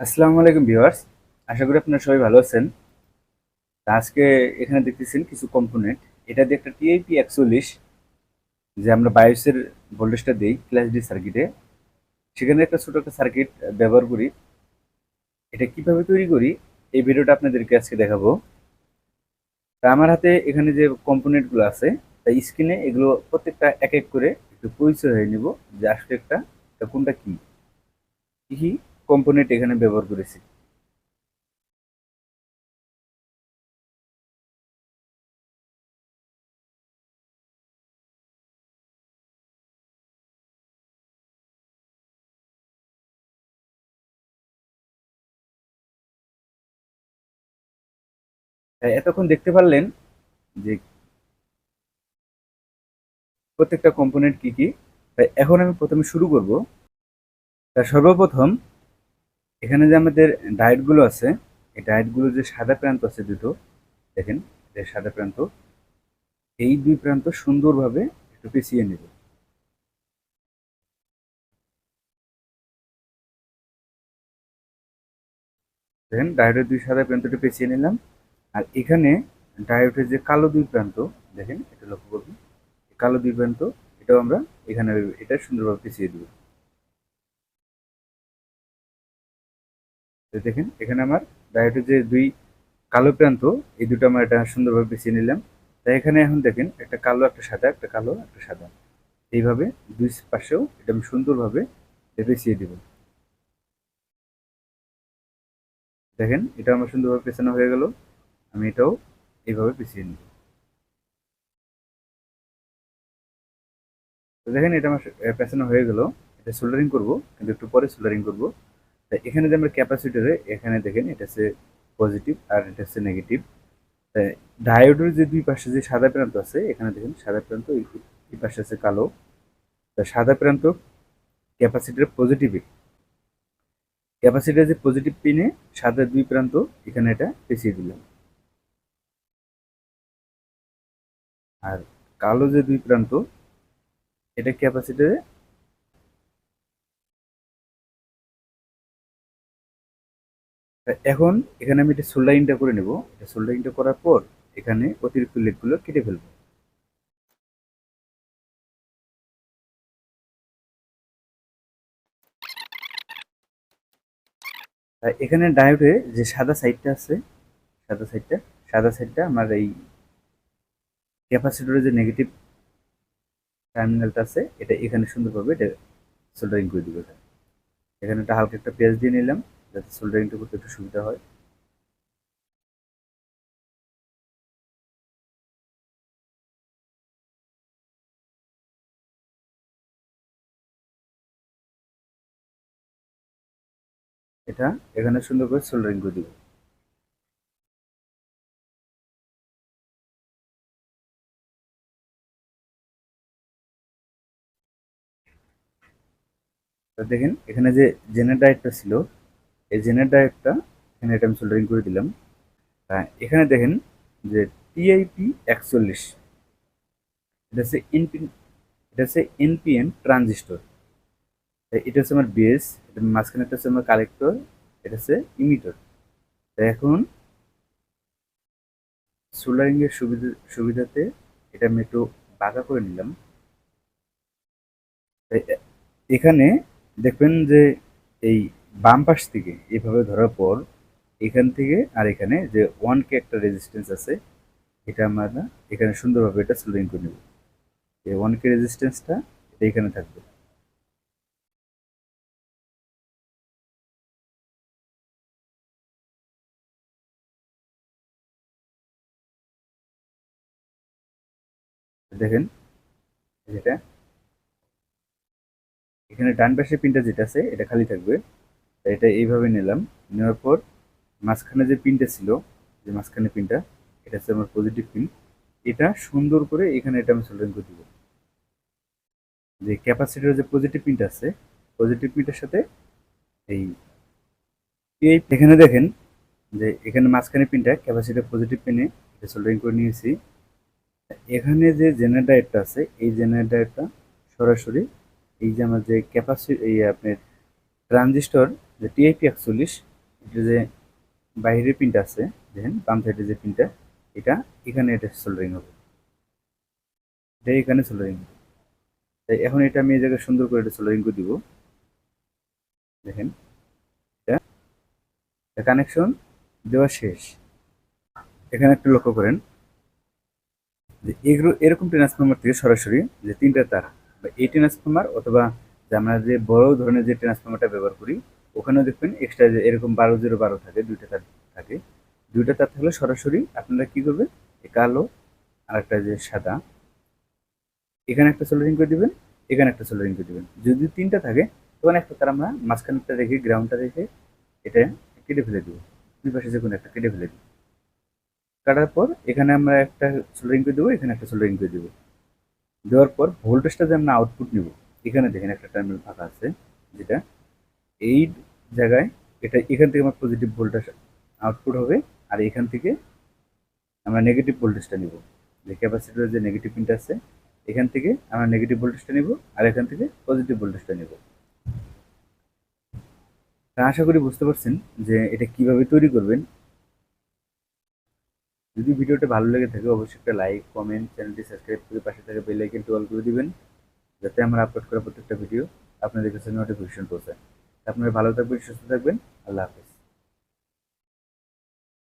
আসসালামু আলাইকুম ভিউয়ার্স। আশা করি আপনারা সবাই ভালো আছেন। তা আজকে এখানে দেখতেছেন কিছু কম্পোনেন্ট। এটা দিয়ে একটা টিআইপি 41 যে আমরা বায়োসের ভোল্টেজটা দেই ক্লাস ডি সার্কিটে, সেখানে একটা ছোট একটা সার্কিট ব্যবহার করি। এটা কিভাবে তৈরি করি এই ভিডিওটা আপনাদেরকে আজকে দেখাবো। তা আমার হাতে এখানে যে কম্পোনেন্টগুলো আছে, তাই স্ক্রিনে এগুলো প্রত্যেকটা এক এক করে একটু পরিচয় হয়ে নিব যে আসলে এটা কোনটা কি কি কি কম্পোনেন্ট এখানে ব্যবহার করেছি। তাই এতক্ষণ দেখতে পারলেন যে প্রত্যেকটা কম্পোনেন্ট কি কি। তাই এখন আমি প্রথমে শুরু করব। তা সর্বপ্রথম এখানে যে আমাদের ডায়েটগুলো আছে, এই ডায়েটগুলো যে সাদা প্রান্ত আছে দুটো, দেখেন যে সাদা প্রান্ত, এই দুই প্রান্ত সুন্দরভাবে একটু পেঁচিয়ে নেব। দেখেন ডায়োডের দুই সাদা প্রান্তটা পেঁচিয়ে নিলাম। আর এখানে ডায়োডের যে কালো দুই প্রান্ত, দেখেন এটা লক্ষ্য করবেন, এই কালো দুই প্রান্ত এটাও আমরা এখানে এটা সুন্দরভাবে পেঁচিয়ে দেব। তো দেখেন এখানে আমার ডায়োডের যে দুই কালো প্রান্ত, এই দুটো আমরা এটা সুন্দরভাবে পেঁচিয়ে নিলাম। তাই এখানে এখন দেখেন একটা কালো একটা সাদা, একটা কালো একটা সাদা, এইভাবে দুই পাশেও এটা আমি সুন্দরভাবে পেঁচিয়ে দিব। দেখেন এটা আমার সুন্দরভাবে পেছানো হয়ে গেল। আমি এটাও এইভাবে পেঁচিয়ে নিব। তো দেখেন এটা আমার পেছানো হয়ে গেল। এটা সোল্ডারিং করব, কিন্তু একটু পরে সোল্ডারিং করব। তাই এখানে যে আমরা ক্যাপাসিটরে, এখানে দেখেন এটা হচ্ছে পজিটিভ আর এটা হচ্ছে নেগেটিভ। তাই ডায়োডের যে দুই পাশে যে সাদা প্রান্ত আছে, এখানে দেখেন সাদা প্রান্ত, এই পাশে আছে কালো। তা সাদা প্রান্ত ক্যাপাসিটরের পজিটিভে, ক্যাপাসিটরের যে পজিটিভ পিনে সাদা দুই প্রান্ত এখানে এটা পেঁচিয়ে দিলাম। আর কালো যে দুই প্রান্ত, এটা ক্যাপাসিটরে। এখন এখানে আমি এটা সোল্ডারিংটা করে নেব। এটা সোল্ডারিংটা করার পর এখানে অতিরিক্ত লেগগুলো কেটে ফেলবো। আর এখানে ডায়োডে যে সাদা সাইডটা আছে, সাদা সাইডটা সাদা সাইডটা আমার এই ক্যাপাসিটরের যে নেগেটিভ টার্মিনালটা আছে, এটা এখানে সুন্দরভাবে এটা সোল্ডারিং করে দিব। এখানে একটা হালকা একটা পেঁয়াজ দিয়ে নিলাম যাতে সোল্ডারিংটা করতে একটু সুবিধা হয়। এটা এখানে সুন্দর করে সোল্ডারিং করে দিব। তো দেখেন এখানে যে জেনারেল ডায়োডটা ছিল, এই জেনারেল ডায়োডটা এখানে এটা আমি সোল্ডারিং করে দিলাম। এখানে দেখেন যে টিআইপি 41, এটা হচ্ছে এনপিন, এটা হচ্ছে এনপিএন ট্রানজিস্টর। এটা হচ্ছে আমার বেস, এটা মাঝখানে হচ্ছে আমার কালেক্টর, এটা হচ্ছে ইমিটর। তাই এখন সোল্ডারিং এর সুবিধাতে এটা আমি একটু বাঁকা করে নিলাম। তাই এখানে দেখবেন যে এই বাম পাশ থেকে এইভাবে ধরার পর এখান থেকে আর এখানে যে 1K একটা রেজিস্ট্যান্স আছে, এটা আমরা এখানে সুন্দরভাবে এটা সোল্ডারিং করে নেব। এই 1K রেজিস্ট্যান্সটা এটা এখানে থাকবে। দেখেন যেটা এখানে ডান পাশের পিনটা যেটা আছে এটা খালি থাকবে। তাই এটা এইভাবে নিলাম। নেওয়ার পর মাঝখানে যে পিনটা ছিল, যে মাঝখানে পিনটা, এটা হচ্ছে আমার পজিটিভ পিন। এটা সুন্দর করে এখানে এটা আমি সোল্ডারিং করে দিব। যে ক্যাপাসিটরের যে পজিটিভ পিনটা আছে, পজিটিভ পিনটার সাথে এই এই এখানে দেখেন যে এখানে মাঝখানে পিনটা ক্যাপাসিটর পজিটিভ পিনে এটা সোল্ডারিং করে নিয়েছি। এখানে যে জেনারেটরটা আছে, এই জেনারেটরটা সরাসরি এই যে আমার যে ক্যাপাসিটি, এই আপনার ট্রানজিস্টর যে টিআইপি 41, এটা যে বাইরের পিনটা আছে, দেখেন বাম সাইডে যে পিনটা, এটা এখানে এটা সোল্ডারিং হবে, এটা এখানে সোল্ডারিং হবে। তাই এখন এটা আমি এই জায়গায় সুন্দর করে এটা সোল্ডারিং করে দিব। দেখেন এটা কানেকশন দেওয়া শেষ। এখানে একটু লক্ষ্য করেন যে এগুলো এরকম ট্রান্সফরমার থেকে সরাসরি যে তিনটা তার বা এই ট্রান্সফরমার অথবা যে আমরা যে বড় ধরনের যে ট্রান্সফরমারটা ব্যবহার করি, ওখানেও দেখবেন এক্সট্রা যে এরকম 12 0 12 থাকে, দুইটা তার থাকে। দুইটা তার থাকলে সরাসরি আপনারা কি করবেন, এই কালো আর একটা যে সাদা, এখানে একটা সোল্ডারিং করে দিবেন, এখানে একটা সোল্ডারিং করে দিবেন। যদি তিনটা থাকে তখন একটা তার আমরা মাঝখানটা রেখে গ্রাউন্ডটা রেখে এটা কেটে ফেলে দিব, দুই পাশে যে কোনো একটা কেটে ফেলে দিব। কাটার পর এখানে আমরা একটা সোল্ডারিং করে দেবো, এখানে একটা সোল্ডারিং করে দেবো। দেওয়ার পর ভোল্টেজটা যে আমরা আউটপুট নিব, এখানে দেখেন একটা টার্মিনাল ফাঁকা আছে, যেটা এই জায়গায়, এটা এখান থেকে আমার পজিটিভ ভোল্টেজ আউটপুট হবে, আর এখান থেকে আমরা নেগেটিভ ভোল্টেজটা নিব। যে ক্যাপাসিটরের যে নেগেটিভ পিনটা আছে, এখান থেকে আমরা নেগেটিভ ভোল্টেজটা নিব, আর এখান থেকে পজিটিভ ভোল্টেজটা নিব। তা আশা করি বুঝতে পারছেন যে এটা কিভাবে তৈরি করবেন। যদি ভিডিওটা ভালো লেগে থাকে অবশ্যই একটা লাইক, কমেন্ট, চ্যানেলটি সাবস্ক্রাইব করে পাশে থাকা বেল আইকনটি অল করে দিবেন, যাতে আমরা আপলোড করা প্রত্যেকটা ভিডিও আপনাদের কাছে নোটিফিকেশন পৌঁছায়। আপনারা ভালো থাকবেন, সুস্থ থাকবেন। আল্লাহ হাফেজ।